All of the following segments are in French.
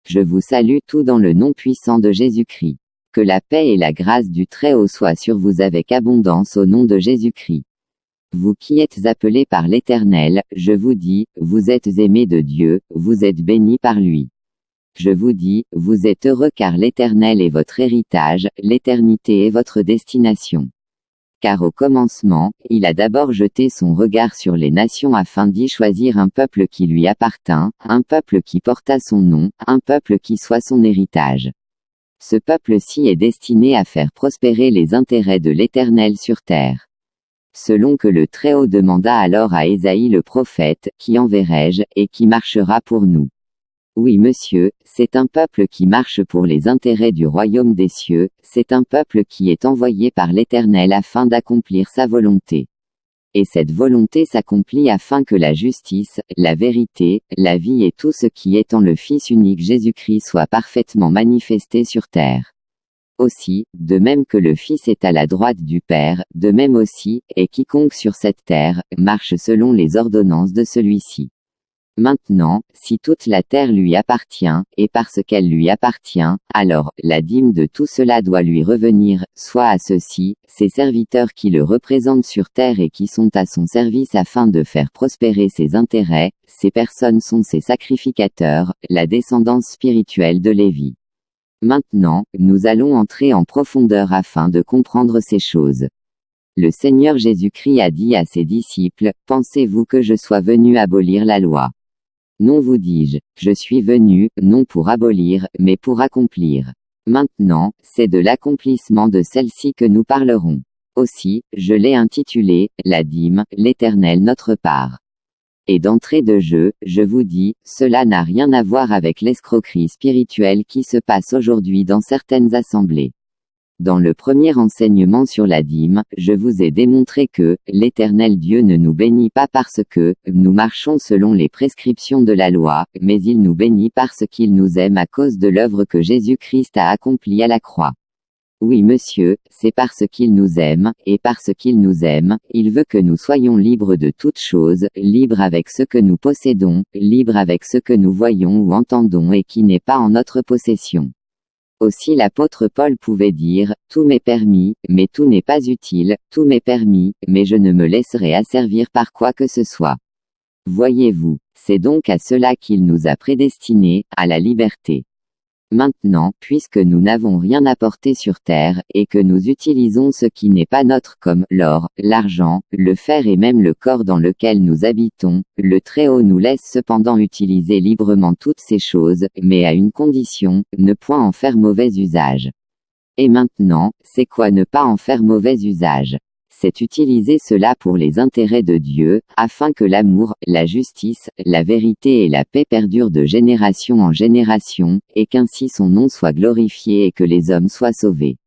Je vous salue tous dans le nom puissant de Jésus-Christ. Que la paix et la grâce du Très-Haut soient sur vous avec abondance au nom de Jésus-Christ. Vous qui êtes appelés par l'Éternel, je vous dis, vous êtes aimés de Dieu, vous êtes bénis par lui. Je vous dis, vous êtes heureux car l'Éternel est votre héritage, l'éternité est votre destination. Car au commencement, il a d'abord jeté son regard sur les nations afin d'y choisir un peuple qui lui appartint, un peuple qui porta son nom, un peuple qui soit son héritage. Ce peuple-ci est destiné à faire prospérer les intérêts de l'Éternel sur terre. Selon que le Très-Haut demanda alors à Ésaïe le prophète, qui enverrai-je, et qui marchera pour nous? Oui monsieur, c'est un peuple qui marche pour les intérêts du royaume des cieux, c'est un peuple qui est envoyé par l'Éternel afin d'accomplir sa volonté. Et cette volonté s'accomplit afin que la justice, la vérité, la vie et tout ce qui est en le Fils unique Jésus-Christ soit parfaitement manifesté sur terre. Aussi, de même que le Fils est à la droite du Père, de même aussi, et quiconque sur cette terre, marche selon les ordonnances de celui-ci. Maintenant, si toute la terre lui appartient, et parce qu'elle lui appartient, alors, la dîme de tout cela doit lui revenir, soit à ceux-ci, ses serviteurs qui le représentent sur terre et qui sont à son service afin de faire prospérer ses intérêts, ces personnes sont ses sacrificateurs, la descendance spirituelle de Lévi. Maintenant, nous allons entrer en profondeur afin de comprendre ces choses. Le Seigneur Jésus-Christ a dit à ses disciples, « Pensez-vous que je sois venu abolir la loi? Non vous dis-je, je suis venu, non pour abolir, mais pour accomplir. Maintenant, c'est de l'accomplissement de celle-ci que nous parlerons. Aussi, je l'ai intitulé, la dîme, l'Éternel notre part. » Et d'entrée de jeu, je vous dis, cela n'a rien à voir avec l'escroquerie spirituelle qui se passe aujourd'hui dans certaines assemblées. Dans le premier enseignement sur la dîme, je vous ai démontré que, l'Éternel Dieu ne nous bénit pas parce que, nous marchons selon les prescriptions de la loi, mais il nous bénit parce qu'il nous aime à cause de l'œuvre que Jésus-Christ a accomplie à la croix. Oui monsieur, c'est parce qu'il nous aime, et parce qu'il nous aime, il veut que nous soyons libres de toutes choses, libres avec ce que nous possédons, libres avec ce que nous voyons ou entendons et qui n'est pas en notre possession. Aussi l'apôtre Paul pouvait dire, « Tout m'est permis, mais tout n'est pas utile, tout m'est permis, mais je ne me laisserai asservir par quoi que ce soit. » Voyez-vous, c'est donc à cela qu'il nous a prédestinés, à la liberté. Maintenant, puisque nous n'avons rien apporté sur terre, et que nous utilisons ce qui n'est pas notre comme l'or, l'argent, le fer et même le corps dans lequel nous habitons, le Très-Haut nous laisse cependant utiliser librement toutes ces choses, mais à une condition, ne point en faire mauvais usage. Et maintenant, c'est quoi ne pas en faire mauvais usage? C'est utiliser cela pour les intérêts de Dieu, afin que l'amour, la justice, la vérité et la paix perdurent de génération en génération, et qu'ainsi son nom soit glorifié et que les hommes soient sauvés.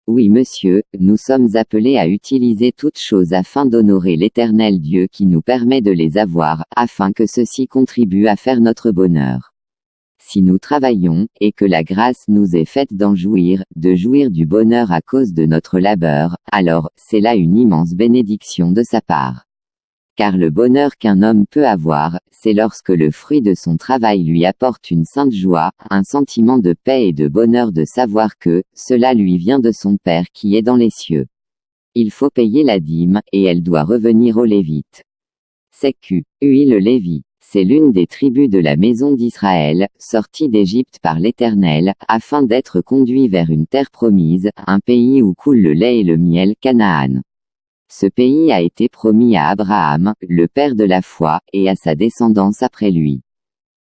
Oui monsieur, nous sommes appelés à utiliser toutes choses afin d'honorer l'Éternel Dieu qui nous permet de les avoir, afin que ceci contribue à faire notre bonheur. Si nous travaillons, et que la grâce nous est faite d'en jouir, de jouir du bonheur à cause de notre labeur, alors, c'est là une immense bénédiction de sa part. Car le bonheur qu'un homme peut avoir, c'est lorsque le fruit de son travail lui apporte une sainte joie, un sentiment de paix et de bonheur de savoir que, cela lui vient de son Père qui est dans les cieux. Il faut payer la dîme, et elle doit revenir aux Lévites. CQ. Le Lévi. C'est l'une des tribus de la maison d'Israël, sortie d'Égypte par l'Éternel, afin d'être conduit vers une terre promise, un pays où coule le lait et le miel, Canaan. Ce pays a été promis à Abraham, le père de la foi, et à sa descendance après lui.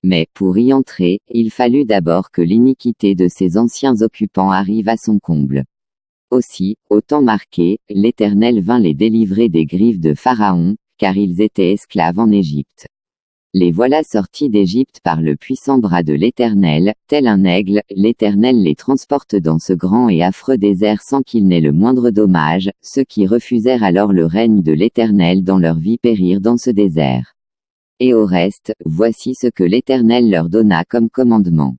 Mais, pour y entrer, il fallut d'abord que l'iniquité de ses anciens occupants arrive à son comble. Aussi, au temps marqué, l'Éternel vint les délivrer des griffes de Pharaon, car ils étaient esclaves en Égypte. Les voilà sortis d'Égypte par le puissant bras de l'Éternel, tel un aigle, l'Éternel les transporte dans ce grand et affreux désert sans qu'il n'ait le moindre dommage, ceux qui refusèrent alors le règne de l'Éternel dans leur vie périrent dans ce désert. Et au reste, voici ce que l'Éternel leur donna comme commandement.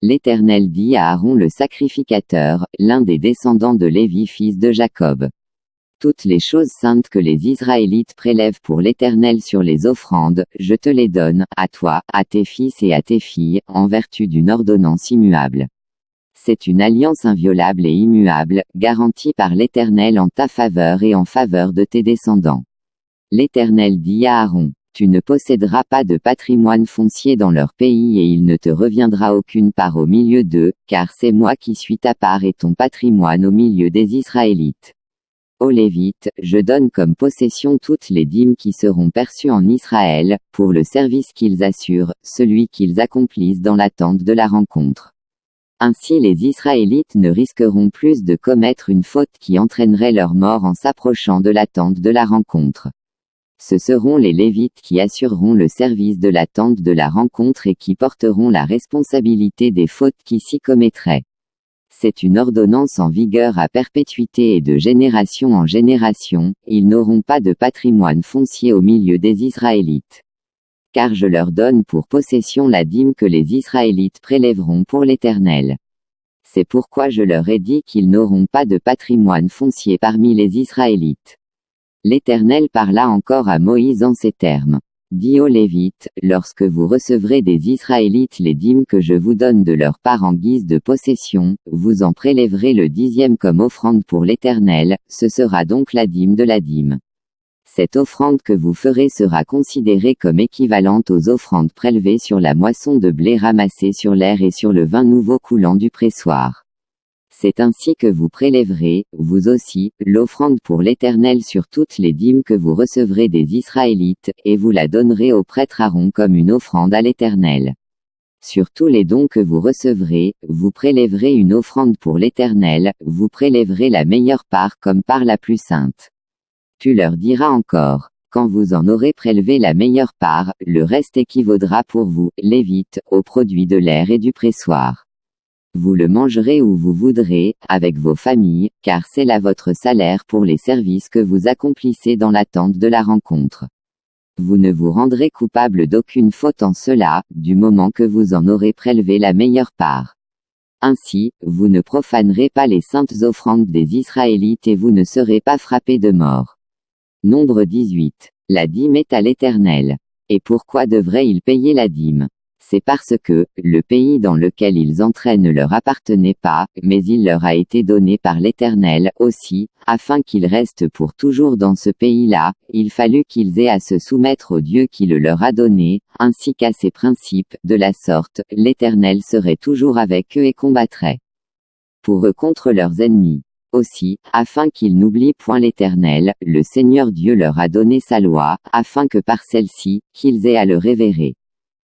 L'Éternel dit à Aaron le sacrificateur, l'un des descendants de Lévi fils de Jacob. Toutes les choses saintes que les Israélites prélèvent pour l'Éternel sur les offrandes, je te les donne, à toi, à tes fils et à tes filles, en vertu d'une ordonnance immuable. C'est une alliance inviolable et immuable, garantie par l'Éternel en ta faveur et en faveur de tes descendants. L'Éternel dit à Aaron, tu ne posséderas pas de patrimoine foncier dans leur pays et il ne te reviendra aucune part au milieu d'eux, car c'est moi qui suis ta part et ton patrimoine au milieu des Israélites. Aux Lévites, je donne comme possession toutes les dîmes qui seront perçues en Israël, pour le service qu'ils assurent, celui qu'ils accomplissent dans la tente de la rencontre. Ainsi les Israélites ne risqueront plus de commettre une faute qui entraînerait leur mort en s'approchant de la tente de la rencontre. Ce seront les Lévites qui assureront le service de la tente de la rencontre et qui porteront la responsabilité des fautes qui s'y commettraient. C'est une ordonnance en vigueur à perpétuité et de génération en génération, ils n'auront pas de patrimoine foncier au milieu des Israélites. Car je leur donne pour possession la dîme que les Israélites prélèveront pour l'Éternel. C'est pourquoi je leur ai dit qu'ils n'auront pas de patrimoine foncier parmi les Israélites. L'Éternel parla encore à Moïse en ces termes. Dis aux Lévites, lorsque vous recevrez des Israélites les dîmes que je vous donne de leur part en guise de possession, vous en prélèverez le 10e comme offrande pour l'Éternel, ce sera donc la dîme de la dîme. Cette offrande que vous ferez sera considérée comme équivalente aux offrandes prélevées sur la moisson de blé ramassée sur l'aire et sur le vin nouveau coulant du pressoir. C'est ainsi que vous prélèverez, vous aussi, l'offrande pour l'Éternel sur toutes les dîmes que vous recevrez des Israélites, et vous la donnerez au prêtre Aaron comme une offrande à l'Éternel. Sur tous les dons que vous recevrez, vous prélèverez une offrande pour l'Éternel, vous prélèverez la meilleure part comme part la plus sainte. Tu leur diras encore, quand vous en aurez prélevé la meilleure part, le reste équivaudra pour vous, Lévites, au produit de l'aire et du pressoir. Vous le mangerez où vous voudrez, avec vos familles, car c'est là votre salaire pour les services que vous accomplissez dans la tente de la rencontre. Vous ne vous rendrez coupable d'aucune faute en cela, du moment que vous en aurez prélevé la meilleure part. Ainsi, vous ne profanerez pas les saintes offrandes des Israélites et vous ne serez pas frappés de mort. Nombre 18. La dîme est à l'Éternel. Et pourquoi devrait-il payer la dîme ? C'est parce que, le pays dans lequel ils entraient ne leur appartenait pas, mais il leur a été donné par l'Éternel aussi, afin qu'ils restent pour toujours dans ce pays-là, il fallut qu'ils aient à se soumettre au Dieu qui le leur a donné, ainsi qu'à ses principes, de la sorte, l'Éternel serait toujours avec eux et combattrait pour eux contre leurs ennemis. Aussi, afin qu'ils n'oublient point l'Éternel, le Seigneur Dieu leur a donné sa loi, afin que par celle-ci, qu'ils aient à le révérer.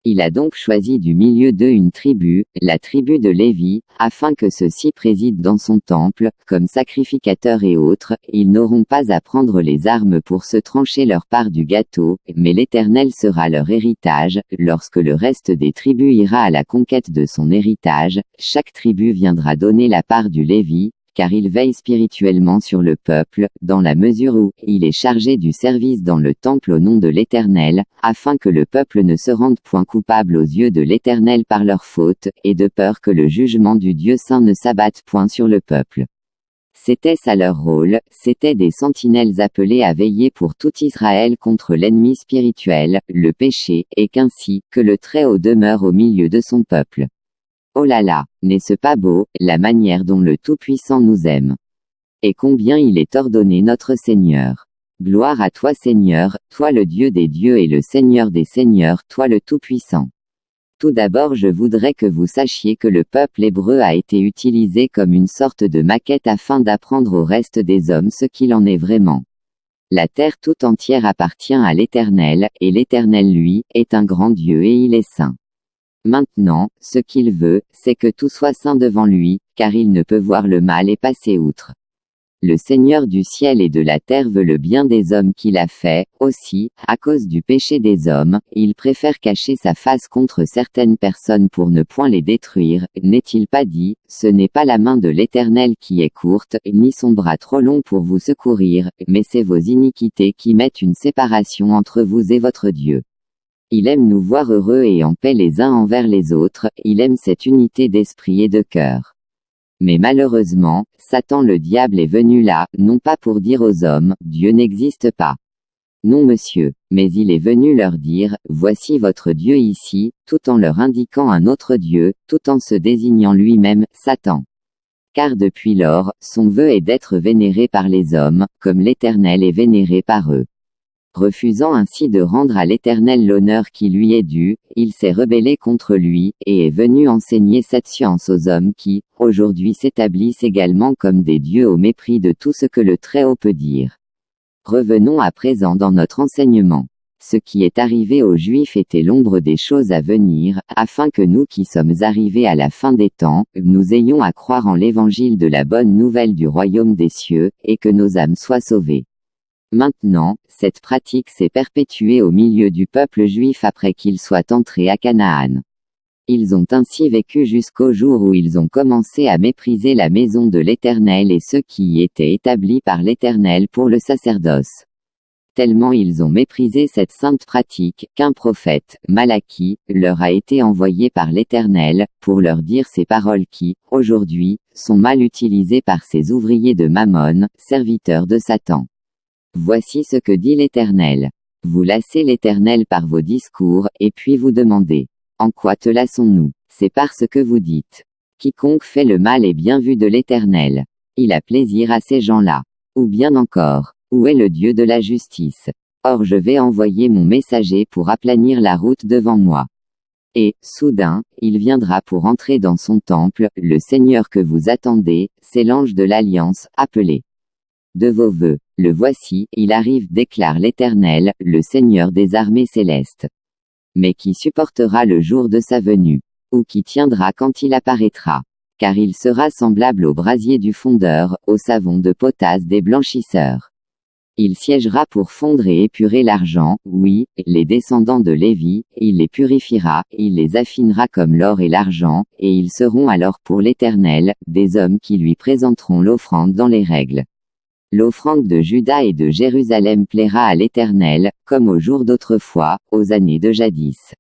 Il a donc choisi du milieu d'eux une tribu, la tribu de Lévi, afin que ceux-ci président dans son temple, comme sacrificateurs et autres, ils n'auront pas à prendre les armes pour se trancher leur part du gâteau, mais l'Éternel sera leur héritage, lorsque le reste des tribus ira à la conquête de son héritage, chaque tribu viendra donner la part du Lévi, car il veille spirituellement sur le peuple, dans la mesure où il est chargé du service dans le temple au nom de l'Éternel, afin que le peuple ne se rende point coupable aux yeux de l'Éternel par leur faute, et de peur que le jugement du Dieu saint ne s'abatte point sur le peuple. C'était ça leur rôle, c'étaient des sentinelles appelées à veiller pour tout Israël contre l'ennemi spirituel, le péché, et qu'ainsi, que le Très-Haut demeure au milieu de son peuple. Oh là là, n'est-ce pas beau, la manière dont le Tout-Puissant nous aime. Et combien il est ordonné notre Seigneur. Gloire à toi Seigneur, toi le Dieu des dieux et le Seigneur des seigneurs, toi le Tout-Puissant. Tout d'abord je voudrais que vous sachiez que le peuple hébreu a été utilisé comme une sorte de maquette afin d'apprendre au reste des hommes ce qu'il en est vraiment. La terre tout entière appartient à l'Éternel, et l'Éternel lui, est un grand Dieu et il est saint. Maintenant, ce qu'il veut, c'est que tout soit saint devant lui, car il ne peut voir le mal et passer outre. Le Seigneur du ciel et de la terre veut le bien des hommes qu'il a fait, aussi, à cause du péché des hommes, il préfère cacher sa face contre certaines personnes pour ne point les détruire, n'est-il pas dit, ce n'est pas la main de l'Éternel qui est courte, ni son bras trop long pour vous secourir, mais c'est vos iniquités qui mettent une séparation entre vous et votre Dieu. Il aime nous voir heureux et en paix les uns envers les autres, il aime cette unité d'esprit et de cœur. Mais malheureusement, Satan le diable est venu là, non pas pour dire aux hommes, Dieu n'existe pas. Non monsieur, mais il est venu leur dire, voici votre Dieu ici, tout en leur indiquant un autre Dieu, tout en se désignant lui-même, Satan. Car depuis lors, son vœu est d'être vénéré par les hommes, comme l'Éternel est vénéré par eux. Refusant ainsi de rendre à l'Éternel l'honneur qui lui est dû, il s'est rebellé contre lui, et est venu enseigner cette science aux hommes qui, aujourd'hui s'établissent également comme des dieux au mépris de tout ce que le Très-Haut peut dire. Revenons à présent dans notre enseignement. Ce qui est arrivé aux Juifs était l'ombre des choses à venir, afin que nous qui sommes arrivés à la fin des temps, nous ayons à croire en l'évangile de la bonne nouvelle du royaume des cieux, et que nos âmes soient sauvées. Maintenant, cette pratique s'est perpétuée au milieu du peuple juif après qu'ils soient entrés à Canaan. Ils ont ainsi vécu jusqu'au jour où ils ont commencé à mépriser la maison de l'Éternel et ceux qui y étaient établis par l'Éternel pour le sacerdoce. Tellement ils ont méprisé cette sainte pratique, qu'un prophète, Malachie, leur a été envoyé par l'Éternel, pour leur dire ces paroles qui, aujourd'hui, sont mal utilisées par ces ouvriers de Mammon, serviteurs de Satan. Voici ce que dit l'Éternel. Vous lassez l'Éternel par vos discours, et puis vous demandez. En quoi te lassons-nous? C'est parce que vous dites. Quiconque fait le mal est bien vu de l'Éternel. Il a plaisir à ces gens-là. Ou bien encore, où est le Dieu de la justice? Or je vais envoyer mon messager pour aplanir la route devant moi. Et, soudain, il viendra pour entrer dans son temple, le Seigneur que vous attendez, c'est l'ange de l'Alliance, appelé. De vos vœux, le voici, il arrive, déclare l'Éternel, le Seigneur des armées célestes. Mais qui supportera le jour de sa venue? Ou qui tiendra quand il apparaîtra? Car il sera semblable au brasier du fondeur, au savon de potasse des blanchisseurs. Il siégera pour fondre et épurer l'argent, oui, les descendants de Lévi, il les purifiera, il les affinera comme l'or et l'argent, et ils seront alors pour l'Éternel, des hommes qui lui présenteront l'offrande dans les règles. L'offrande de Juda et de Jérusalem plaira à l'Éternel, comme aux jours d'autrefois, aux années de jadis.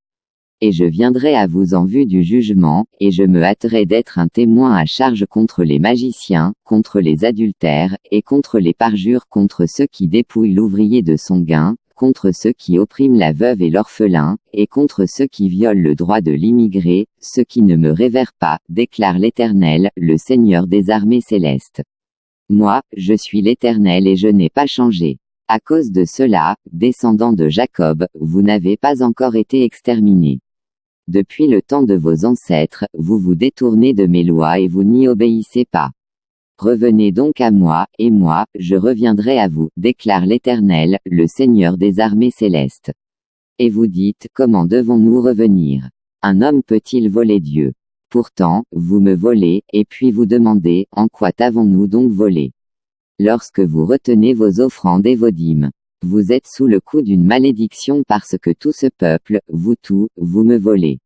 Et je viendrai à vous en vue du jugement, et je me hâterai d'être un témoin à charge contre les magiciens, contre les adultères, et contre les parjures, contre ceux qui dépouillent l'ouvrier de son gain, contre ceux qui oppriment la veuve et l'orphelin, et contre ceux qui violent le droit de l'immigré, ceux qui ne me révèrent pas, déclare l'Éternel, le Seigneur des armées célestes. Moi, je suis l'Éternel et je n'ai pas changé. À cause de cela, descendants de Jacob, vous n'avez pas encore été exterminés. Depuis le temps de vos ancêtres, vous vous détournez de mes lois et vous n'y obéissez pas. Revenez donc à moi, et moi, je reviendrai à vous, déclare l'Éternel, le Seigneur des armées célestes. Et vous dites, comment devons-nous revenir? Un homme peut-il voler Dieu? Pourtant, vous me volez, et puis vous demandez, en quoi t'avons-nous donc volé? Lorsque vous retenez vos offrandes et vos dîmes, vous êtes sous le coup d'une malédiction parce que tout ce peuple, vous tous, vous me volez.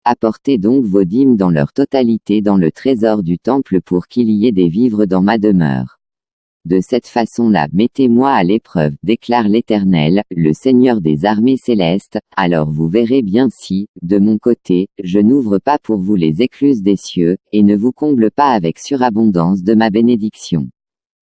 Apportez donc vos dîmes dans leur totalité dans le trésor du temple pour qu'il y ait des vivres dans ma demeure. De cette façon-là, mettez-moi à l'épreuve, déclare l'Éternel, le Seigneur des armées célestes, alors vous verrez bien si, de mon côté, je n'ouvre pas pour vous les écluses des cieux, et ne vous comble pas avec surabondance de ma bénédiction.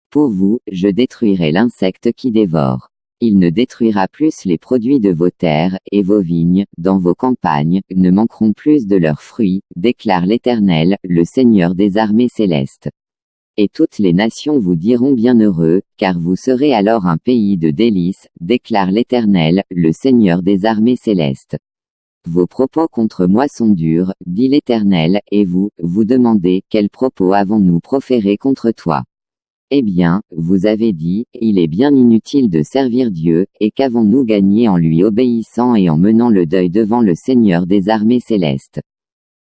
Pour vous, je détruirai l'insecte qui dévore. Il ne détruira plus les produits de vos terres, et vos vignes, dans vos campagnes, ne manqueront plus de leurs fruits, déclare l'Éternel, le Seigneur des armées célestes. Et toutes les nations vous diront bienheureux, car vous serez alors un pays de délices, déclare l'Éternel, le Seigneur des armées célestes. Vos propos contre moi sont durs, dit l'Éternel, et vous, vous demandez, quels propos avons-nous proférés contre toi? Eh bien, vous avez dit, il est bien inutile de servir Dieu, et qu'avons-nous gagné en lui obéissant et en menant le deuil devant le Seigneur des armées célestes?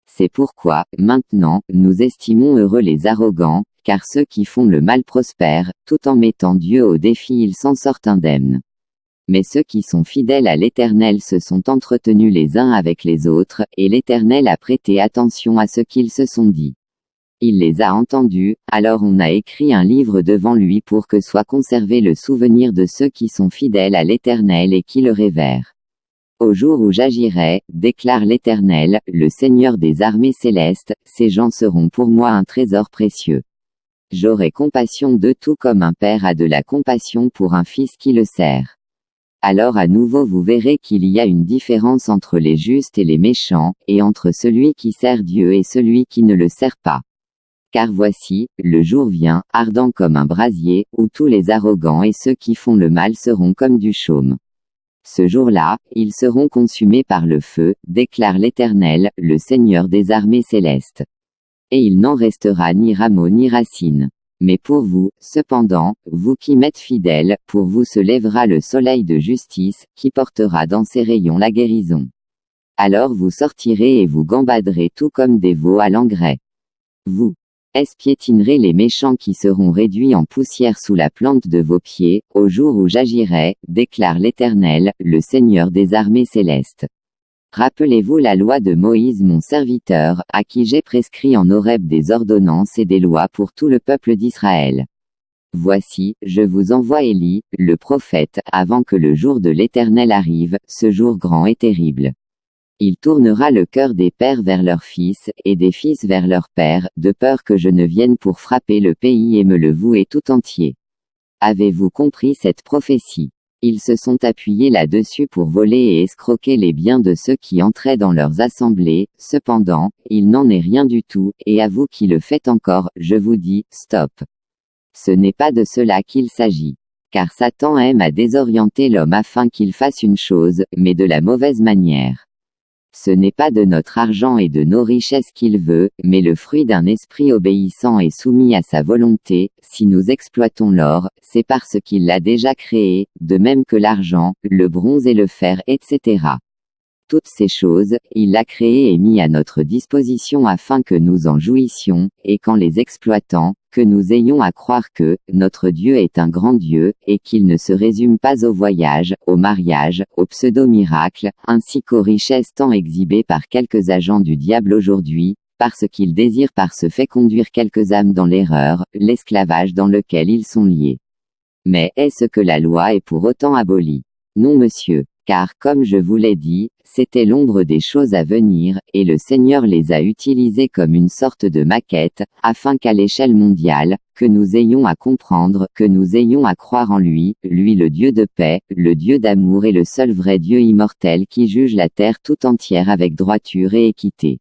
C'est pourquoi, maintenant, nous estimons heureux les arrogants, car ceux qui font le mal prospèrent, tout en mettant Dieu au défi ils s'en sortent indemnes. Mais ceux qui sont fidèles à l'Éternel se sont entretenus les uns avec les autres, et l'Éternel a prêté attention à ce qu'ils se sont dit. Il les a entendus, alors on a écrit un livre devant lui pour que soit conservé le souvenir de ceux qui sont fidèles à l'Éternel et qui le révèrent. Au jour où j'agirai, déclare l'Éternel, le Seigneur des armées célestes, ces gens seront pour moi un trésor précieux. J'aurai compassion d'eux tout comme un père a de la compassion pour un fils qui le sert. Alors à nouveau vous verrez qu'il y a une différence entre les justes et les méchants, et entre celui qui sert Dieu et celui qui ne le sert pas. Car voici, le jour vient, ardent comme un brasier, où tous les arrogants et ceux qui font le mal seront comme du chaume. Ce jour-là, ils seront consumés par le feu, déclare l'Éternel, le Seigneur des armées célestes. Et il n'en restera ni rameau ni racine. Mais pour vous, cependant, vous qui m'êtes fidèles, pour vous se lèvera le soleil de justice, qui portera dans ses rayons la guérison. Alors vous sortirez et vous gambaderez tout comme des veaux à l'engrais. Vous espiétinerez les méchants qui seront réduits en poussière sous la plante de vos pieds, au jour où j'agirai, déclare l'Éternel, le Seigneur des armées célestes. Rappelez-vous la loi de Moïse mon serviteur, à qui j'ai prescrit en Horeb des ordonnances et des lois pour tout le peuple d'Israël. Voici, je vous envoie Élie, le prophète, avant que le jour de l'Éternel arrive, ce jour grand et terrible. Il tournera le cœur des pères vers leurs fils, et des fils vers leurs pères, de peur que je ne vienne pour frapper le pays et me le vouer tout entier. Avez-vous compris cette prophétie? Ils se sont appuyés là-dessus pour voler et escroquer les biens de ceux qui entraient dans leurs assemblées, cependant, il n'en est rien du tout, et à vous qui le faites encore, je vous dis, stop. Ce n'est pas de cela qu'il s'agit. Car Satan aime à désorienter l'homme afin qu'il fasse une chose, mais de la mauvaise manière. Ce n'est pas de notre argent et de nos richesses qu'il veut, mais le fruit d'un esprit obéissant et soumis à sa volonté. Si nous exploitons l'or, c'est parce qu'il l'a déjà créé, de même que l'argent, le bronze et le fer, etc. Toutes ces choses, il l'a créé et mis à notre disposition afin que nous en jouissions, et qu'en les exploitant, que nous ayons à croire que, notre Dieu est un grand Dieu, et qu'il ne se résume pas au voyage, au mariage, au pseudo-miracle, ainsi qu'aux richesses tant exhibées par quelques agents du diable aujourd'hui, parce qu'ils désirent par ce fait conduire quelques âmes dans l'erreur, l'esclavage dans lequel ils sont liés. Mais est-ce que la loi est pour autant abolie? Non monsieur. Car comme je vous l'ai dit, c'était l'ombre des choses à venir, et le Seigneur les a utilisées comme une sorte de maquette, afin qu'à l'échelle mondiale, que nous ayons à comprendre, que nous ayons à croire en lui, lui le Dieu de paix, le Dieu d'amour et le seul vrai Dieu immortel qui juge la terre tout entière avec droiture et équité.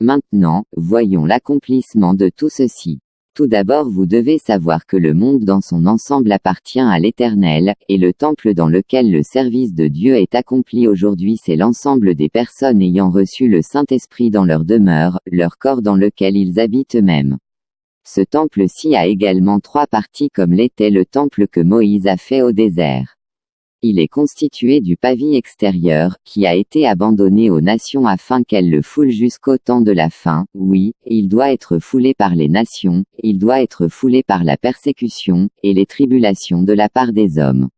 Maintenant, voyons l'accomplissement de tout ceci. Tout d'abord vous devez savoir que le monde dans son ensemble appartient à l'Éternel, et le temple dans lequel le service de Dieu est accompli aujourd'hui c'est l'ensemble des personnes ayant reçu le Saint-Esprit dans leur demeure, leur corps dans lequel ils habitent eux-mêmes. Ce temple-ci a également 3 parties comme l'était le temple que Moïse a fait au désert. Il est constitué du pavis extérieur, qui a été abandonné aux nations afin qu'elles le foulent jusqu'au temps de la fin. Oui, il doit être foulé par les nations, il doit être foulé par la persécution, et les tribulations de la part des hommes.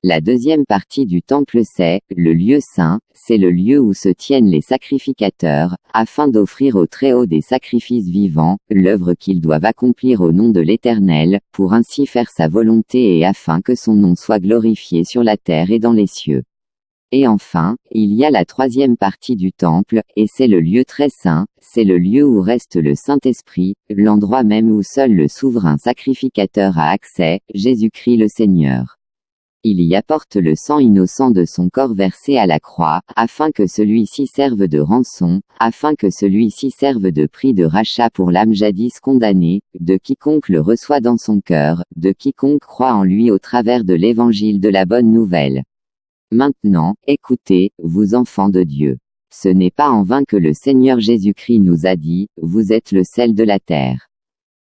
La deuxième partie du temple c'est, le lieu saint, c'est le lieu où se tiennent les sacrificateurs, afin d'offrir au Très-Haut des sacrifices vivants, l'œuvre qu'ils doivent accomplir au nom de l'Éternel, pour ainsi faire sa volonté et afin que son nom soit glorifié sur la terre et dans les cieux. Et enfin, il y a la troisième partie du temple, et c'est le lieu très saint, c'est le lieu où reste le Saint-Esprit, l'endroit même où seul le souverain sacrificateur a accès, Jésus-Christ le Seigneur. Il y apporte le sang innocent de son corps versé à la croix, afin que celui-ci serve de rançon, afin que celui-ci serve de prix de rachat pour l'âme jadis condamnée, de quiconque le reçoit dans son cœur, de quiconque croit en lui au travers de l'évangile de la bonne nouvelle. Maintenant, écoutez, vous enfants de Dieu. Ce n'est pas en vain que le Seigneur Jésus-Christ nous a dit, vous êtes le sel de la terre.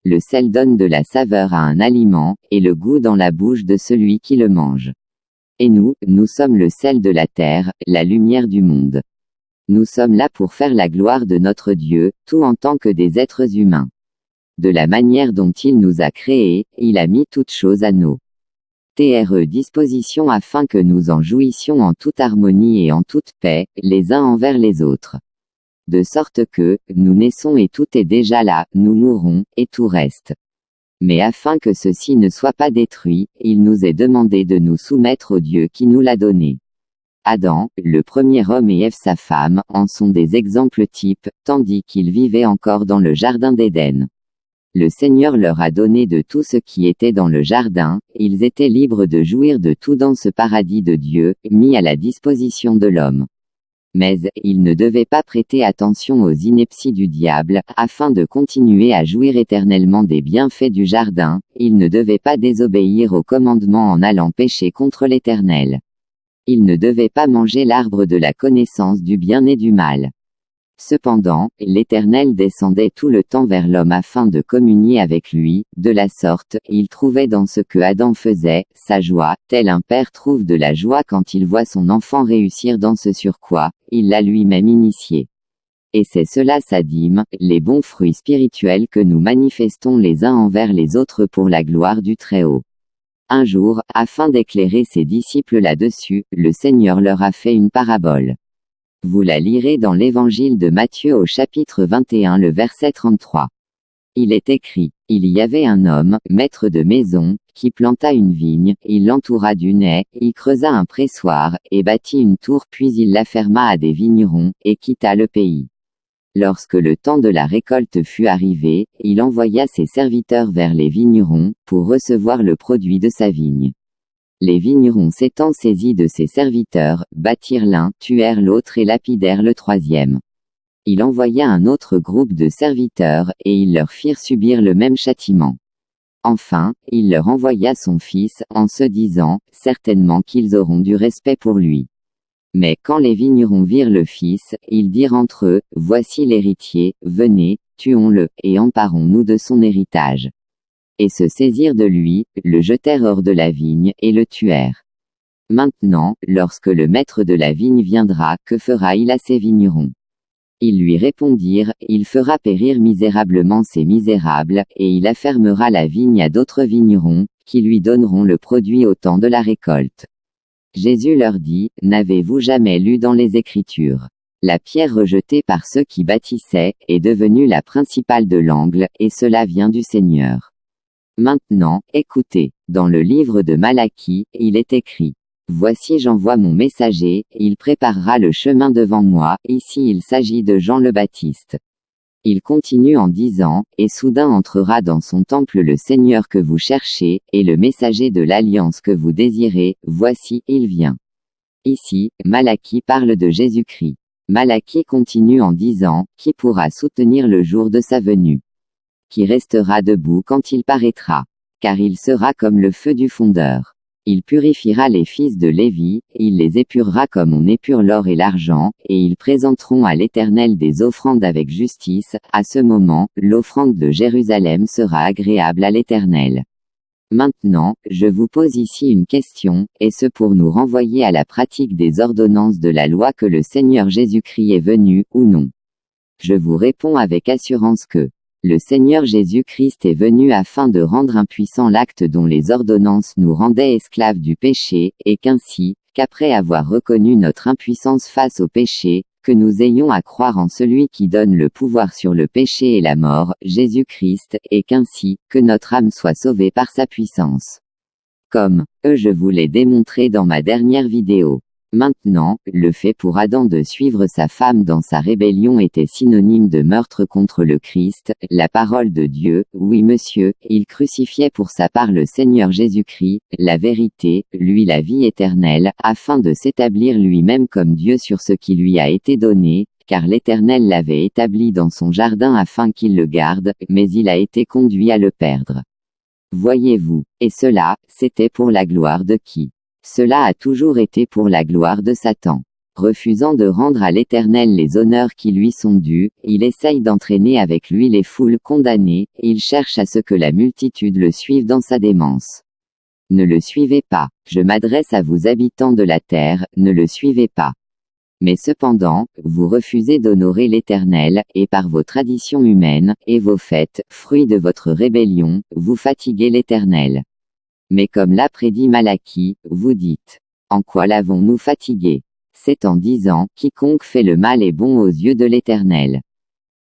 Le sel donne de la saveur à un aliment, et le goût dans la bouche de celui qui le mange. Et nous sommes le sel de la terre, la lumière du monde. Nous sommes là pour faire la gloire de notre Dieu, tout en tant que des êtres humains. De la manière dont il nous a créés, il a mis toutes choses à nos disposition afin que nous en jouissions en toute harmonie et en toute paix, les uns envers les autres. De sorte que, nous naissons et tout est déjà là, nous mourrons, et tout reste. Mais afin que ceci ne soit pas détruit, il nous est demandé de nous soumettre au Dieu qui nous l'a donné. Adam, le premier homme et Ève sa femme, en sont des exemples types, tandis qu'ils vivaient encore dans le jardin d'Éden. Le Seigneur leur a donné de tout ce qui était dans le jardin, ils étaient libres de jouir de tout dans ce paradis de Dieu, mis à la disposition de l'homme. Mais, ils ne devaient pas prêter attention aux inepties du diable, afin de continuer à jouir éternellement des bienfaits du jardin, ils ne devaient pas désobéir au commandement en allant pécher contre l'Éternel. Ils ne devaient pas manger l'arbre de la connaissance du bien et du mal. Cependant, l'Éternel descendait tout le temps vers l'homme afin de communier avec lui, de la sorte, il trouvait dans ce que Adam faisait, sa joie, tel un père trouve de la joie quand il voit son enfant réussir dans ce sur quoi il l'a lui-même initié. Et c'est cela sa dîme, les bons fruits spirituels que nous manifestons les uns envers les autres pour la gloire du Très-Haut. Un jour, afin d'éclairer ses disciples là-dessus, le Seigneur leur a fait une parabole. Vous la lirez dans l'évangile de Matthieu au chapitre 21 le verset 33. Il est écrit, il y avait un homme, maître de maison, qui planta une vigne, il l'entoura d'une haie, y creusa un pressoir, et bâtit une tour puis il la ferma à des vignerons, et quitta le pays. Lorsque le temps de la récolte fut arrivé, il envoya ses serviteurs vers les vignerons, pour recevoir le produit de sa vigne. Les vignerons s'étant saisis de ses serviteurs, battirent l'un, tuèrent l'autre et lapidèrent le troisième. Il envoya un autre groupe de serviteurs, et ils leur firent subir le même châtiment. Enfin, il leur envoya son fils, en se disant, certainement qu'ils auront du respect pour lui. Mais quand les vignerons virent le fils, ils dirent entre eux, voici l'héritier, venez, tuons-le, et emparons-nous de son héritage. Et se saisirent de lui, le jetèrent hors de la vigne, et le tuèrent. Maintenant, lorsque le maître de la vigne viendra, que fera-il à ces vignerons? Ils lui répondirent, il fera périr misérablement ces misérables, et il affermera la vigne à d'autres vignerons, qui lui donneront le produit au temps de la récolte. Jésus leur dit, n'avez-vous jamais lu dans les Écritures? La pierre rejetée par ceux qui bâtissaient, est devenue la principale de l'angle, et cela vient du Seigneur. Maintenant, écoutez, dans le livre de Malachie, il est écrit. Voici j'envoie mon messager, il préparera le chemin devant moi, ici il s'agit de Jean le Baptiste. Il continue en disant, et soudain entrera dans son temple le Seigneur que vous cherchez, et le messager de l'alliance que vous désirez, voici, il vient. Ici, Malachie parle de Jésus-Christ. Malachie continue en disant, qui pourra soutenir le jour de sa venue? Qui restera debout quand il paraîtra? Car il sera comme le feu du fondeur. Il purifiera les fils de Lévi, il les épurera comme on épure l'or et l'argent, et ils présenteront à l'Éternel des offrandes avec justice. À ce moment, l'offrande de Jérusalem sera agréable à l'Éternel. Maintenant, je vous pose ici une question, est-ce pour nous renvoyer à la pratique des ordonnances de la loi que le Seigneur Jésus-Christ est venu, ou non? Je vous réponds avec assurance que le Seigneur Jésus-Christ est venu afin de rendre impuissant l'acte dont les ordonnances nous rendaient esclaves du péché, et qu'ainsi, qu'après avoir reconnu notre impuissance face au péché, que nous ayons à croire en celui qui donne le pouvoir sur le péché et la mort, Jésus-Christ, et qu'ainsi, que notre âme soit sauvée par sa puissance. Comme je vous l'ai démontré dans ma dernière vidéo. Maintenant, le fait pour Adam de suivre sa femme dans sa rébellion était synonyme de meurtre contre le Christ, la parole de Dieu. Oui monsieur, il crucifiait pour sa part le Seigneur Jésus-Christ, la vérité, lui la vie éternelle, afin de s'établir lui-même comme Dieu sur ce qui lui a été donné, car l'Éternel l'avait établi dans son jardin afin qu'il le garde, mais il a été conduit à le perdre. Voyez-vous, et cela, c'était pour la gloire de qui? Cela a toujours été pour la gloire de Satan. Refusant de rendre à l'Éternel les honneurs qui lui sont dus, il essaye d'entraîner avec lui les foules condamnées, il cherche à ce que la multitude le suive dans sa démence. Ne le suivez pas, je m'adresse à vous habitants de la terre, ne le suivez pas. Mais cependant, vous refusez d'honorer l'Éternel, et par vos traditions humaines, et vos fêtes, fruits de votre rébellion, vous fatiguez l'Éternel. Mais comme l'a prédit Malachie, vous dites, en quoi l'avons-nous fatigué? C'est en disant, quiconque fait le mal est bon aux yeux de l'Éternel.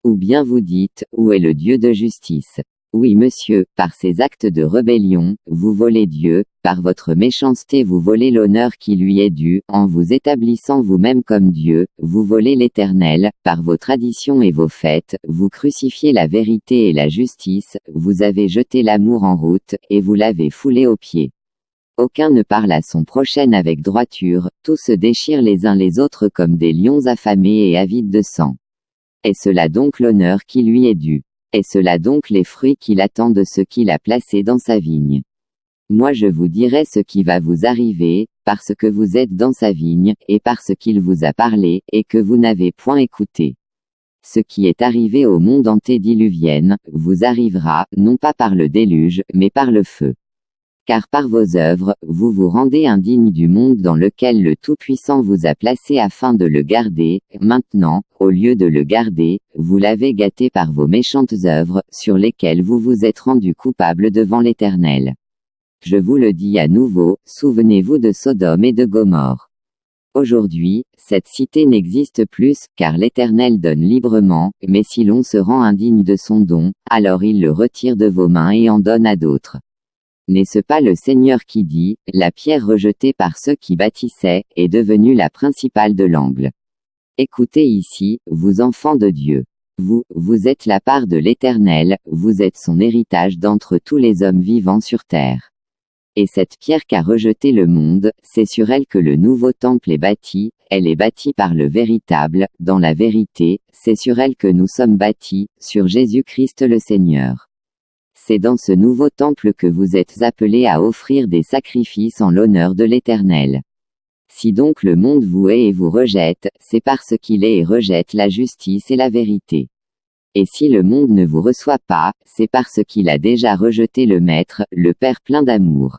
Ou bien vous dites, où est le Dieu de justice? Oui monsieur, par ces actes de rébellion, vous volez Dieu, par votre méchanceté vous volez l'honneur qui lui est dû, en vous établissant vous-même comme Dieu, vous volez l'Éternel, par vos traditions et vos fêtes, vous crucifiez la vérité et la justice, vous avez jeté l'amour en route, et vous l'avez foulé aux pieds. Aucun ne parle à son prochain avec droiture, tous se déchirent les uns les autres comme des lions affamés et avides de sang. Est-ce là donc l'honneur qui lui est dû? Est-ce là donc les fruits qu'il attend de ce qu'il a placé dans sa vigne? Moi je vous dirai ce qui va vous arriver, parce que vous êtes dans sa vigne, et parce qu'il vous a parlé, et que vous n'avez point écouté. Ce qui est arrivé au monde antédiluvienne, vous arrivera, non pas par le déluge, mais par le feu. Car par vos œuvres, vous vous rendez indigne du monde dans lequel le Tout-Puissant vous a placé afin de le garder, maintenant, au lieu de le garder, vous l'avez gâté par vos méchantes œuvres, sur lesquelles vous vous êtes rendu coupable devant l'Éternel. Je vous le dis à nouveau, souvenez-vous de Sodome et de Gomorrhe. Aujourd'hui, cette cité n'existe plus, car l'Éternel donne librement, mais si l'on se rend indigne de son don, alors il le retire de vos mains et en donne à d'autres. N'est-ce pas le Seigneur qui dit, la pierre rejetée par ceux qui bâtissaient, est devenue la principale de l'angle? Écoutez ici, vous enfants de Dieu. Vous êtes la part de l'Éternel, vous êtes son héritage d'entre tous les hommes vivants sur terre. Et cette pierre qu'a rejetée le monde, c'est sur elle que le nouveau temple est bâti, elle est bâtie par le véritable, dans la vérité, c'est sur elle que nous sommes bâtis, sur Jésus-Christ le Seigneur. C'est dans ce nouveau temple que vous êtes appelés à offrir des sacrifices en l'honneur de l'Éternel. Si donc le monde vous hait et vous rejette, c'est parce qu'il hait et rejette la justice et la vérité. Et si le monde ne vous reçoit pas, c'est parce qu'il a déjà rejeté le Maître, le Père plein d'amour.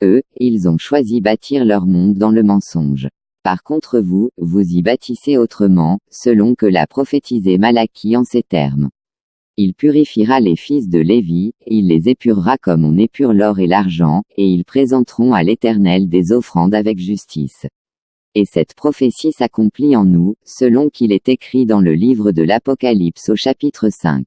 Eux, ils ont choisi bâtir leur monde dans le mensonge. Par contre vous, vous y bâtissez autrement, selon que l'a prophétisé Malachie en ces termes. Il purifiera les fils de Lévi, il les épurera comme on épure l'or et l'argent, et ils présenteront à l'Éternel des offrandes avec justice. Et cette prophétie s'accomplit en nous, selon qu'il est écrit dans le livre de l'Apocalypse au chapitre 5.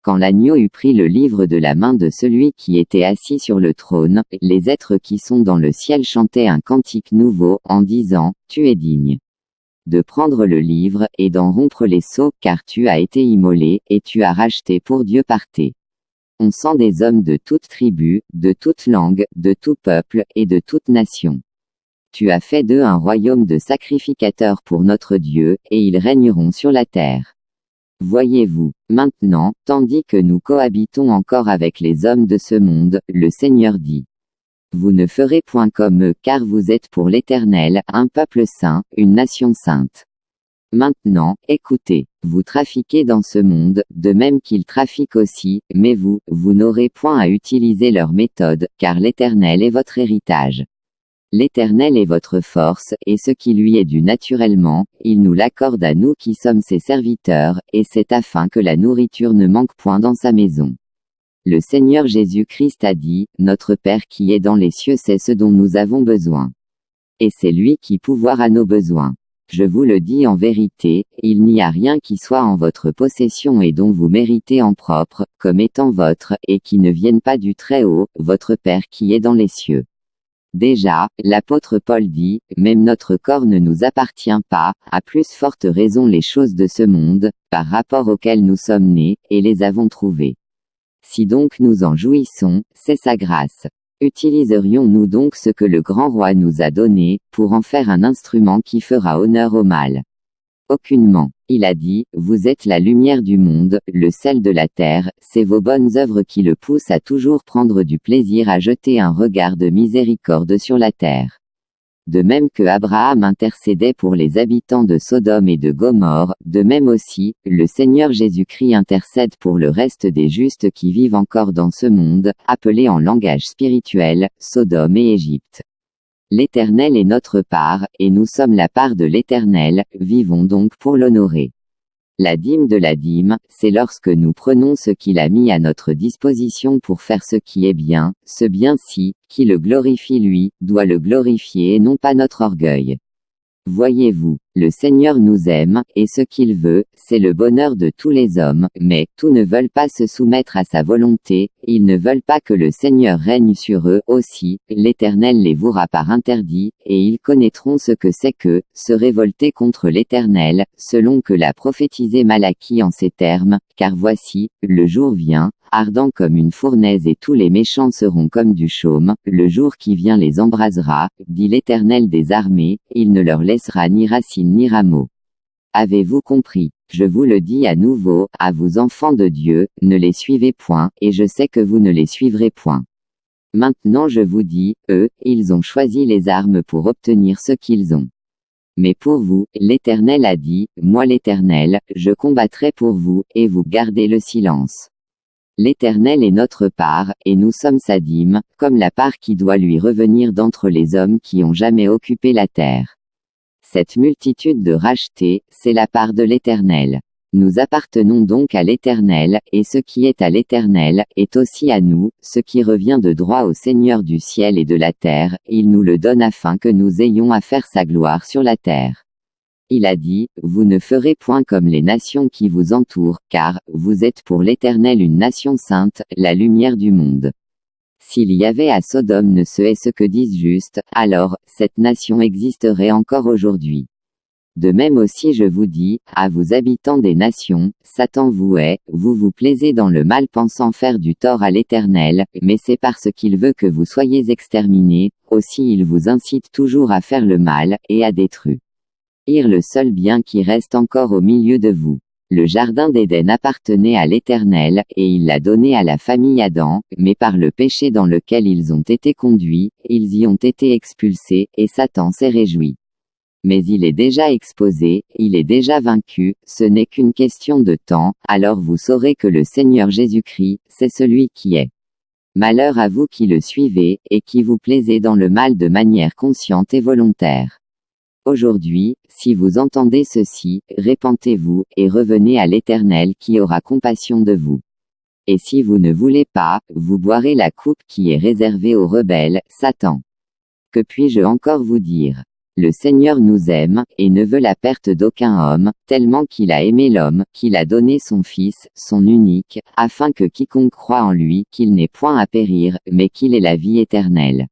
Quand l'agneau eut pris le livre de la main de celui qui était assis sur le trône, les êtres qui sont dans le ciel chantaient un cantique nouveau, en disant, Tu es digne de prendre le livre, et d'en rompre les sceaux, car tu as été immolé, et tu as racheté pour Dieu par tes. On sent des hommes de toute tribu, de toute langue, de tout peuple, et de toute nation. Tu as fait d'eux un royaume de sacrificateurs pour notre Dieu, et ils régneront sur la terre. Voyez-vous, maintenant, tandis que nous cohabitons encore avec les hommes de ce monde, le Seigneur dit. Vous ne ferez point comme eux, car vous êtes pour l'Éternel, un peuple saint, une nation sainte. Maintenant, écoutez, vous trafiquez dans ce monde, de même qu'ils trafiquent aussi, mais vous n'aurez point à utiliser leur méthode, car l'Éternel est votre héritage. L'Éternel est votre force, et ce qui lui est dû naturellement, il nous l'accorde à nous qui sommes ses serviteurs, et c'est afin que la nourriture ne manque point dans sa maison. Le Seigneur Jésus-Christ a dit, notre Père qui est dans les cieux sait ce dont nous avons besoin. Et c'est lui qui pourvoira nos besoins. Je vous le dis en vérité, il n'y a rien qui soit en votre possession et dont vous méritez en propre, comme étant votre, et qui ne vienne pas du Très-Haut, votre Père qui est dans les cieux. Déjà, l'apôtre Paul dit, même notre corps ne nous appartient pas, à plus forte raison les choses de ce monde, par rapport auxquelles nous sommes nés, et les avons trouvées. Si donc nous en jouissons, c'est sa grâce. Utiliserions-nous donc ce que le grand roi nous a donné, pour en faire un instrument qui fera honneur au mal? Aucunement. Il a dit, vous êtes la lumière du monde, le sel de la terre, c'est vos bonnes œuvres qui le poussent à toujours prendre du plaisir à jeter un regard de miséricorde sur la terre. De même que Abraham intercédait pour les habitants de Sodome et de Gomorrhe, de même aussi, le Seigneur Jésus-Christ intercède pour le reste des justes qui vivent encore dans ce monde, appelé en langage spirituel, Sodome et Égypte. L'Éternel est notre part, et nous sommes la part de l'Éternel, vivons donc pour l'honorer. La dîme de la dîme, c'est lorsque nous prenons ce qu'il a mis à notre disposition pour faire ce qui est bien, ce bien-ci, qui le glorifie lui, doit le glorifier et non pas notre orgueil. Voyez-vous, Le Seigneur nous aime, et ce qu'il veut, c'est le bonheur de tous les hommes, mais tous ne veulent pas se soumettre à sa volonté, ils ne veulent pas que le Seigneur règne sur eux aussi, l'Éternel les vouera par interdit, et ils connaîtront ce que c'est que, se révolter contre l'Éternel, selon que l'a prophétisé Malachie en ces termes, car voici, le jour vient, ardent comme une fournaise et tous les méchants seront comme du chaume, le jour qui vient les embrasera, dit l'Éternel des armées, il ne leur laissera ni racine ni rameau. Avez-vous compris? Je vous le dis à nouveau, à vous enfants de Dieu, ne les suivez point, et je sais que vous ne les suivrez point. Maintenant je vous dis, eux, ils ont choisi les armes pour obtenir ce qu'ils ont. Mais pour vous, l'Éternel a dit, moi l'Éternel, je combattrai pour vous, et vous gardez le silence. L'Éternel est notre part, et nous sommes sa dîme, comme la part qui doit lui revenir d'entre les hommes qui ont jamais occupé la terre. Cette multitude de rachetés, c'est la part de l'Éternel. Nous appartenons donc à l'Éternel, et ce qui est à l'Éternel, est aussi à nous, ce qui revient de droit au Seigneur du ciel et de la terre, il nous le donne afin que nous ayons à faire sa gloire sur la terre. Il a dit, vous ne ferez point comme les nations qui vous entourent, car, vous êtes pour l'Éternel une nation sainte, la lumière du monde. S'il y avait à Sodome ne se est ce que disent justes, alors, cette nation existerait encore aujourd'hui. De même aussi je vous dis, à vous habitants des nations, Satan vous hait, vous vous plaisez dans le mal pensant faire du tort à l'Éternel, mais c'est parce qu'il veut que vous soyez exterminés, aussi il vous incite toujours à faire le mal, et à détruire le seul bien qui reste encore au milieu de vous. Le jardin d'Éden appartenait à l'Éternel, et il l'a donné à la famille Adam, mais par le péché dans lequel ils ont été conduits, ils y ont été expulsés, et Satan s'est réjoui. Mais il est déjà exposé, il est déjà vaincu, ce n'est qu'une question de temps, alors vous saurez que le Seigneur Jésus-Christ, c'est celui qui est. Malheur à vous qui le suivez, et qui vous plaisez dans le mal de manière consciente et volontaire. Aujourd'hui, si vous entendez ceci, repentez-vous, et revenez à l'Éternel qui aura compassion de vous. Et si vous ne voulez pas, vous boirez la coupe qui est réservée aux rebelles, Satan. Que puis-je encore vous dire? Le Seigneur nous aime, et ne veut la perte d'aucun homme, tellement qu'il a aimé l'homme, qu'il a donné son Fils, son unique, afin que quiconque croit en lui, qu'il n'ait point à périr, mais qu'il ait la vie éternelle.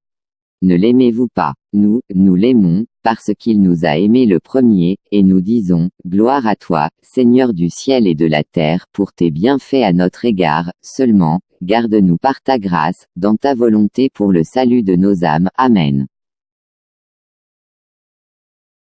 Ne l'aimez-vous pas? Nous l'aimons, parce qu'il nous a aimés le premier, et nous disons, gloire à toi, Seigneur du ciel et de la terre, pour tes bienfaits à notre égard, seulement, garde-nous par ta grâce, dans ta volonté pour le salut de nos âmes. Amen.